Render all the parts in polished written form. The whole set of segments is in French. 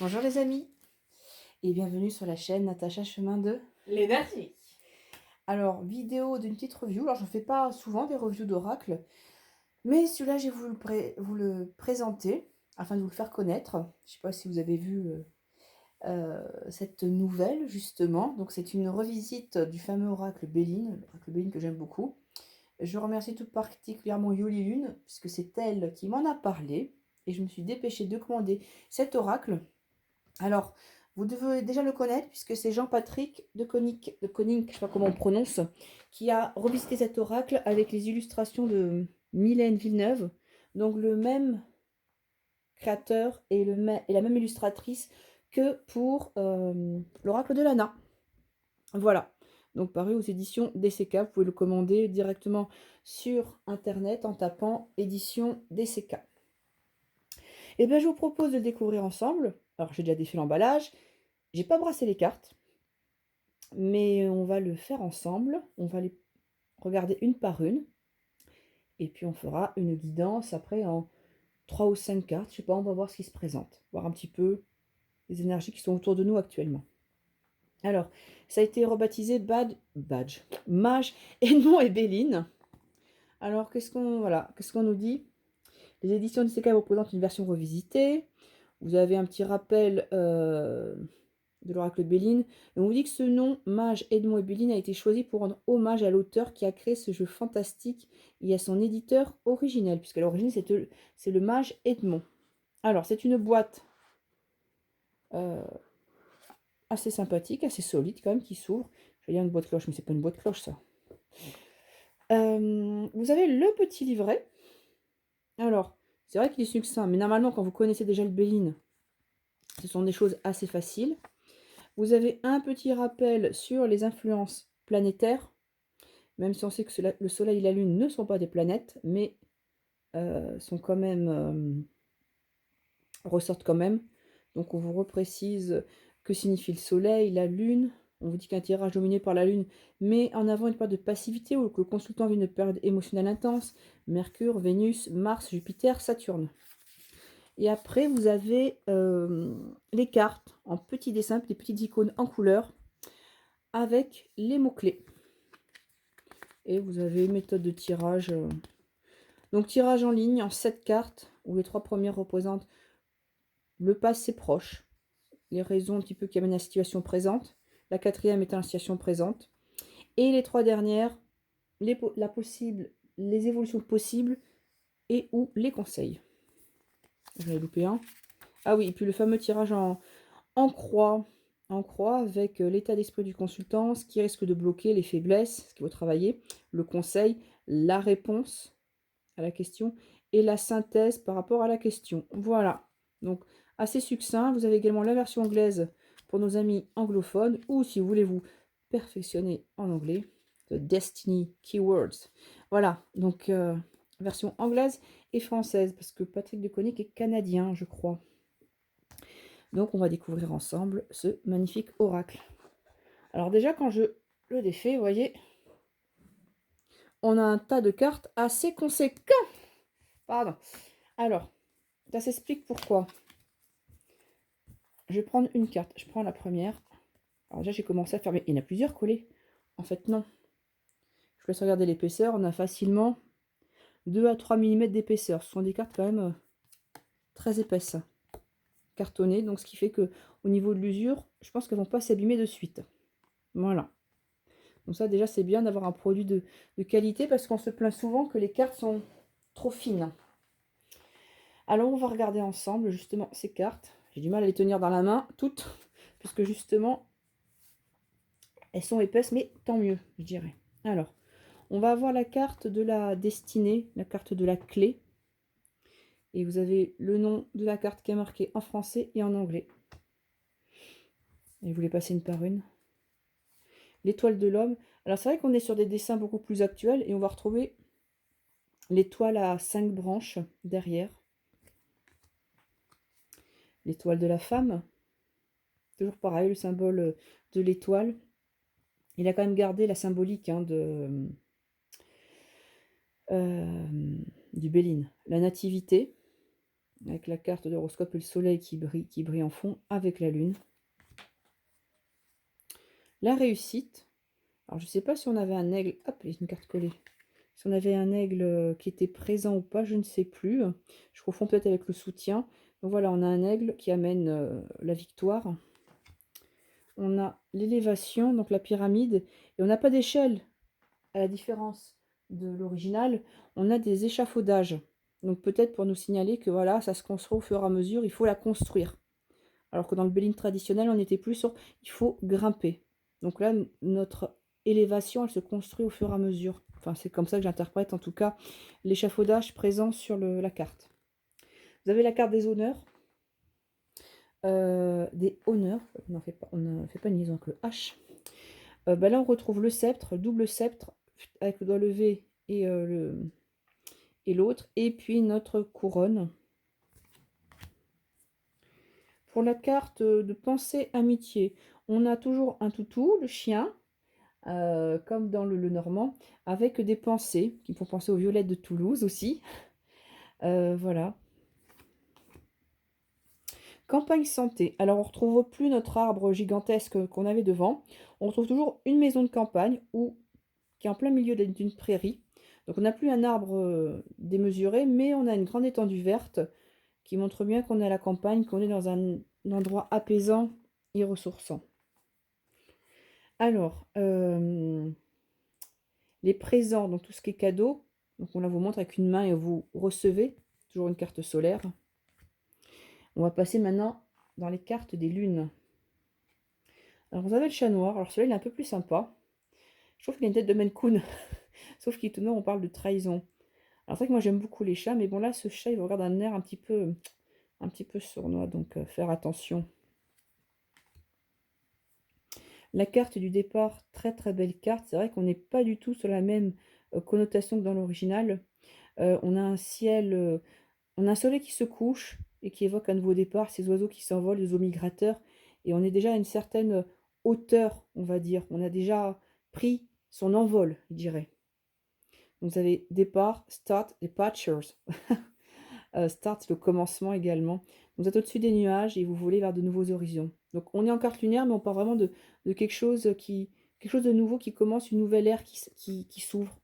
Bonjour les amis et bienvenue sur la chaîne Natacha Chemin de L'énergie. Alors, vidéo d'une petite review. Alors, je ne fais pas souvent des reviews d'oracle, mais celui-là, j'ai voulu vous le présenter afin de vous le faire connaître. Je ne sais pas si vous avez vu cette nouvelle, justement. Donc, c'est une revisite du fameux oracle Béline, l'oracle Béline que j'aime beaucoup. Je remercie tout particulièrement Yoli Lune, puisque c'est elle qui m'en a parlé, et je me suis dépêchée de commander cet oracle. Alors, vous devez déjà le connaître puisque c'est Jean-Patrick de Koning, je ne sais pas comment on prononce, qui a revisité cet oracle avec les illustrations de Mylène Villeneuve. Donc le même créateur et la même illustratrice que pour l'oracle de Lana. Voilà. Donc paru aux éditions DCK. Vous pouvez le commander directement sur internet en tapant édition DCK. Et bien je vous propose de le découvrir ensemble. Alors j'ai déjà défait l'emballage. J'ai pas brassé les cartes, mais on va le faire ensemble. On va les regarder une par une. Et puis on fera une guidance après en 3 ou 5 cartes. Je sais pas, on va voir ce qui se présente. Voir un petit peu les énergies qui sont autour de nous actuellement. Alors, ça a été rebaptisé Mage, Edmond et Béline. Alors, qu'est-ce qu'on nous dit? Les éditions d'ICK vous présentent une version revisitée. Vous avez un petit rappel de l'oracle Béline. Et on vous dit que ce nom, Mage, Edmond et Béline, a été choisi pour rendre hommage à l'auteur qui a créé ce jeu fantastique et à son éditeur originel, puisqu'à l'origine, c'est le Mage Edmond. Alors, c'est une boîte euh, assez sympathique, assez solide quand même, qui s'ouvre. Je vais dire une boîte cloche, mais c'est pas une boîte cloche, ça. Vous avez le petit livret. Alors, c'est vrai qu'il est succinct, mais normalement, quand vous connaissez déjà le Béline, ce sont des choses assez faciles. Vous avez un petit rappel sur les influences planétaires, même si on sait que le Soleil et la Lune ne sont pas des planètes, mais sont quand même, ressortent quand même. Donc on vous reprécise que signifie le Soleil, la Lune. On vous dit qu'un tirage dominé par la Lune met en avant une période de passivité ou que le consultant vit une période émotionnelle intense. Mercure, Vénus, Mars, Jupiter, Saturne. Et après, vous avez les cartes en petits dessins, des petites icônes en couleur, avec les mots-clés. Et vous avez une méthode de tirage. Donc tirage en ligne en 7 cartes, où les 3 premières représentent le passé proche, les raisons un petit peu qui amènent à la situation présente, la 4e étant la situation présente, et les 3 dernières, les évolutions possibles et ou les conseils. J'en ai loupé un. Ah oui, et puis le fameux tirage en croix avec l'état d'esprit du consultant, ce qui risque de bloquer, les faiblesses, ce qu'il faut travailler, le conseil, la réponse à la question et la synthèse par rapport à la question. Voilà, donc assez succinct. Vous avez également la version anglaise pour nos amis anglophones ou si vous voulez vous perfectionner en anglais, The Destiny Keywords. Voilà, donc version anglaise et française parce que Patrick de Koning est canadien, je crois. Donc on va découvrir ensemble ce magnifique oracle. Alors déjà quand je le défais, vous voyez, on a un tas de cartes assez conséquent. Pardon. Alors, ça s'explique pourquoi. Je vais prendre une carte. Je prends la première. Alors déjà j'ai commencé à faire, mais il y en a plusieurs collés. En fait non. Je vous laisse regarder l'épaisseur. On a facilement 2 à 3 mm d'épaisseur. Ce sont des cartes quand même très épaisses. Cartonnées, donc ce qui fait que au niveau de l'usure, je pense qu'elles vont pas s'abîmer de suite. Voilà. Donc ça déjà c'est bien d'avoir un produit de qualité parce qu'on se plaint souvent que les cartes sont trop fines. Alors on va regarder ensemble justement ces cartes. J'ai du mal à les tenir dans la main toutes puisque justement elles sont épaisses, mais tant mieux je dirais. Alors on va avoir la carte de la destinée, la carte de la clé. Et vous avez le nom de la carte qui est marqué en français et en anglais. Et vous les passez une par une. L'étoile de l'homme. Alors c'est vrai qu'on est sur des dessins beaucoup plus actuels et on va retrouver l'étoile à 5 branches derrière. L'étoile de la femme. Toujours pareil, le symbole de l'étoile. Il a quand même gardé la symbolique du Béline. La nativité. avec la carte d'horoscope et le soleil qui brille en fond avec la lune. La réussite. Alors je ne sais pas si on avait un aigle, hop, il y a une carte collée. Si on avait un aigle qui était présent ou pas, je ne sais plus. Je confonds peut-être avec le soutien. Donc voilà, on a un aigle qui amène la victoire. On a l'élévation, donc la pyramide, et on n'a pas d'échelle, à la différence de l'original. On a des échafaudages. Donc peut-être pour nous signaler que voilà, ça se construit au fur et à mesure, il faut la construire. Alors que dans le Béline traditionnel, on était plus sur il faut grimper. Donc là, notre élévation, elle se construit au fur et à mesure. Enfin, c'est comme ça que j'interprète en tout cas l'échafaudage présent sur la carte. Vous avez la carte des honneurs. Des honneurs. On ne fait pas une liaison avec le H. Là, on retrouve le sceptre, le double sceptre avec le doigt levé et l'autre. Et puis notre couronne. Pour la carte de pensée amitié, on a toujours un toutou, le chien, comme dans le normand, avec des pensées qui font penser aux violettes de Toulouse aussi. Voilà. Campagne santé. Alors on ne retrouve plus notre arbre gigantesque qu'on avait devant. On retrouve toujours une maison de campagne qui est en plein milieu d'une prairie. Donc on n'a plus un arbre démesuré, mais on a une grande étendue verte qui montre bien qu'on est à la campagne, qu'on est dans un endroit apaisant et ressourçant. Alors, les présents, donc tout ce qui est cadeau, donc on la vous montre avec une main et vous recevez toujours une carte solaire. On va passer maintenant dans les cartes des lunes. Alors vous avez le chat noir, alors celui-là il est un peu plus sympa. Je trouve qu'il a une tête de Maine Coon, sauf qu'étonnant on parle de trahison. Alors c'est vrai que moi j'aime beaucoup les chats, mais bon là ce chat il me regarde d'un air un petit peu sournois, donc faire attention. La carte du départ, très très belle carte. C'est vrai qu'on n'est pas du tout sur la même connotation que dans l'original. On a un ciel, on a un soleil qui se couche et qui évoque un nouveau départ, ces oiseaux qui s'envolent, les oiseaux migrateurs. Et on est déjà à une certaine hauteur, on va dire. On a déjà pris son envol, je dirais. Donc vous avez départ, start, departures. Start, le commencement également. Vous êtes au-dessus des nuages et vous volez vers de nouveaux horizons. Donc on est en carte lunaire, mais on parle vraiment de quelque chose de nouveau qui commence, une nouvelle ère qui s'ouvre.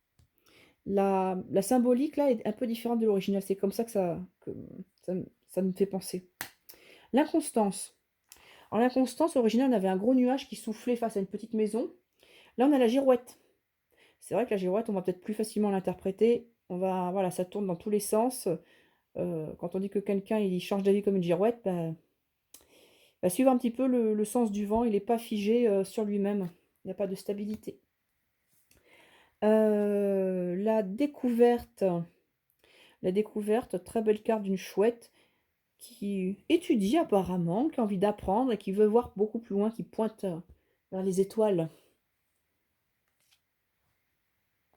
La symbolique là est un peu différente de l'original. C'est comme ça que ça me fait penser. L'inconstance. En l'inconstance, l'original, on avait un gros nuage qui soufflait face à une petite maison. Là, on a la girouette. C'est vrai que la girouette, on va peut-être plus facilement l'interpréter. Voilà, ça tourne dans tous les sens. Quand on dit que quelqu'un il change d'avis comme une girouette, suivre un petit peu le sens du vent, il n'est pas figé sur lui-même. Il n'y a pas de stabilité. La découverte, très belle carte d'une chouette qui étudie apparemment, qui a envie d'apprendre et qui veut voir beaucoup plus loin, qui pointe vers les étoiles.